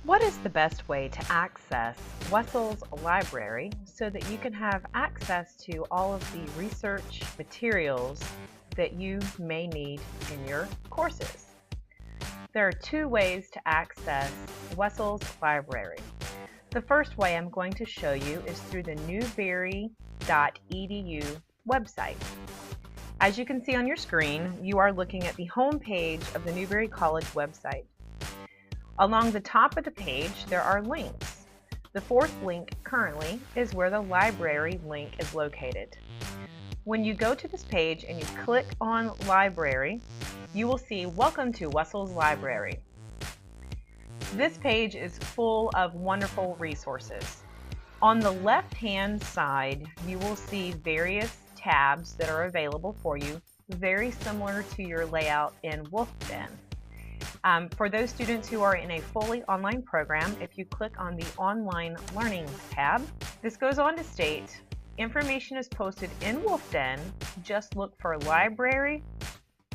What is the best way to access Wessels Library so that you can have access to all of the research materials that you may need in your courses? There are two ways to access Wessels Library. The first way I'm going to show you is through the newberry.edu website. As you can see on your screen, you are looking at the home page of the Newberry College website. Along the top of the page, there are links. The fourth link currently is where the library link is located. When you go to this page and you click on Library, you will see Welcome to Wessels Library. This page is full of wonderful resources. On the left-hand side, you will see various tabs that are available for you, very similar to your layout in Wolfden. For those students who are in a fully online program, if you click on the Online Learning tab, this goes on to state, information is posted in Wolfden, just look for library,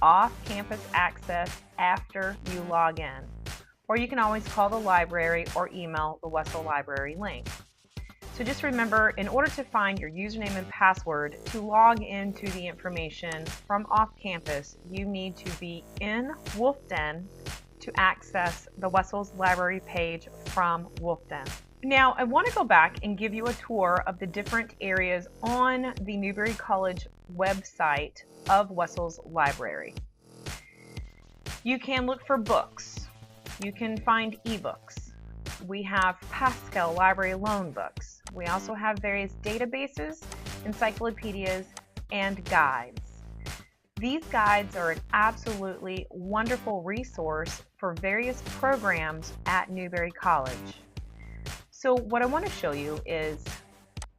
off-campus access after you log in. Or you can always call the library or email the Wessels Library link. So just remember, in order to find your username and password to log into the information from off-campus, you need to be in Wolfden to access the Wessels Library page from Wolfden. Now, I want to go back and give you a tour of the different areas on the Newberry College website of Wessels Library. You can look for books. You can find ebooks. We have Pascal Library loan books. We also have various databases, encyclopedias, and guides. These guides are an absolutely wonderful resource for various programs at Newberry College. So what I want to show you is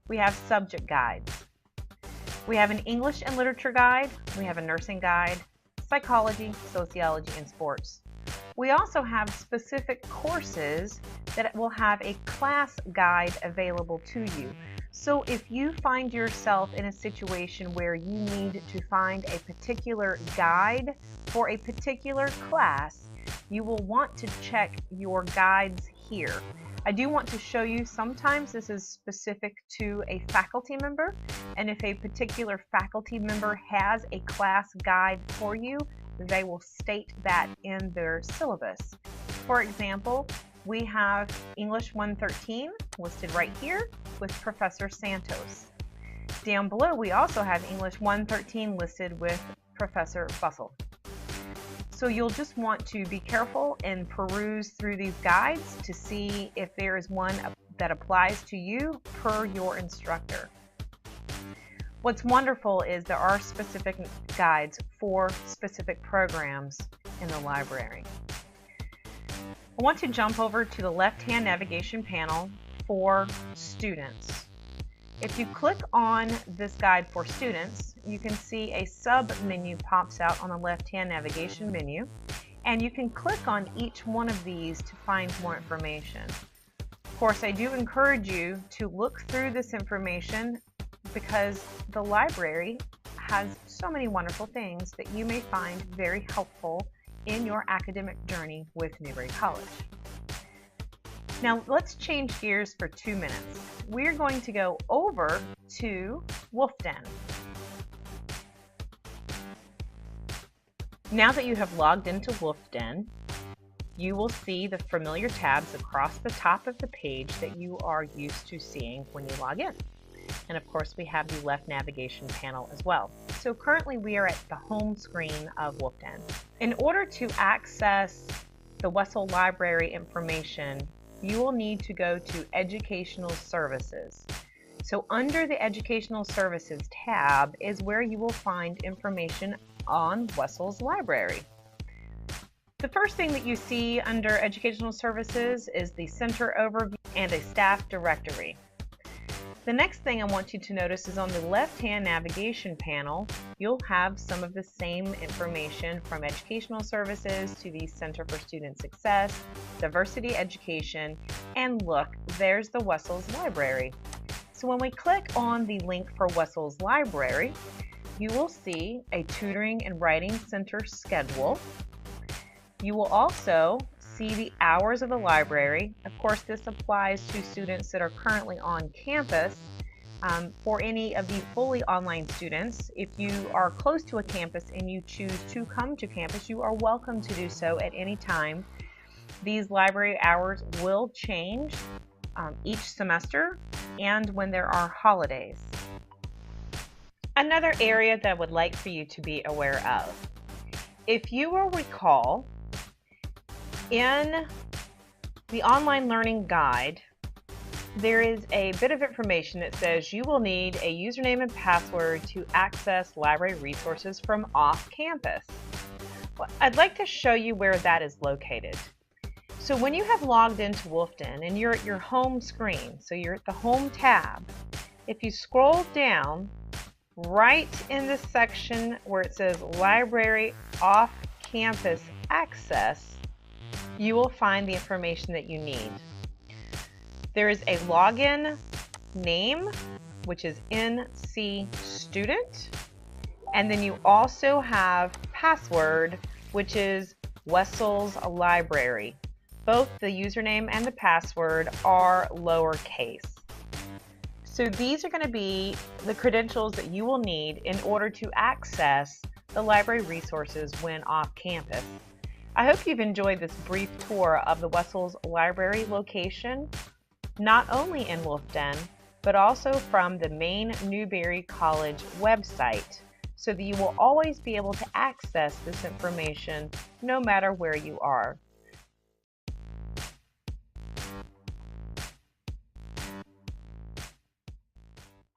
we have subject guides. We have an English and literature guide, we have a nursing guide, psychology, sociology, and sports. We also have specific courses that will have a class guide available to you. So if you find yourself in a situation where you need to find a particular guide for a particular class, you will want to check your guides here. I do want to show you sometimes this is specific to a faculty member, and if a particular faculty member has a class guide for you, they will state that in their syllabus. For example, we have English 113 listed right here with Professor Santos. Down below, we also have English 113 listed with Professor Wessels. So you'll just want to be careful and peruse through these guides to see if there is one that applies to you per your instructor. What's wonderful is there are specific guides for specific programs in the library. I want to jump over to the left-hand navigation panel for students. If you click on this guide for students, you can see a sub-menu pops out on the left-hand navigation menu, and you can click on each one of these to find more information. Of course, I do encourage you to look through this information because the library has so many wonderful things that you may find very helpful in your academic journey with Newberry College. Now let's change gears for 2 minutes. We're going to go over to Wolfden. Now that you have logged into Wolfden, you will see the familiar tabs across the top of the page that you are used to seeing when you log in. And of course, we have the left navigation panel as well. So currently we are at the home screen of Wolfden. In order to access the Wessels Library information, you will need to go to Educational Services. So under the Educational Services tab is where you will find information on Wessels Library. The first thing that you see under Educational Services is the Center Overview and a Staff Directory. The next thing I want you to notice is on the left-hand navigation panel, you'll have some of the same information from Educational Services to the Center for Student Success, Diversity Education, and look, there's the Wessels Library. So when we click on the link for Wessels Library, you will see a Tutoring and Writing Center schedule. You will also see the hours of the library. Of course, this applies to students that are currently on campus. For any of the fully online students, if you are close to a campus and you choose to come to campus, you are welcome to do so at any time. These library hours will change each semester and when there are holidays. Another area that I would like for you to be aware of. If you will recall, in the online learning guide, there is a bit of information that says you will need a username and password to access library resources from off campus. Well, I'd like to show you where that is located. So when you have logged into Wolfden and you're at your home screen, so you're at the home tab, if you scroll down right in the section where it says library off campus access, you will find the information that you need. There is a login name, which is NC Student, and then you also have password, which is Wessels Library. Both the username and the password are lowercase. So these are going to be the credentials that you will need in order to access the library resources when off campus. I hope you've enjoyed this brief tour of the Wessels Library location, not only in Wolfden, but also from the main Newberry College website, so that you will always be able to access this information no matter where you are.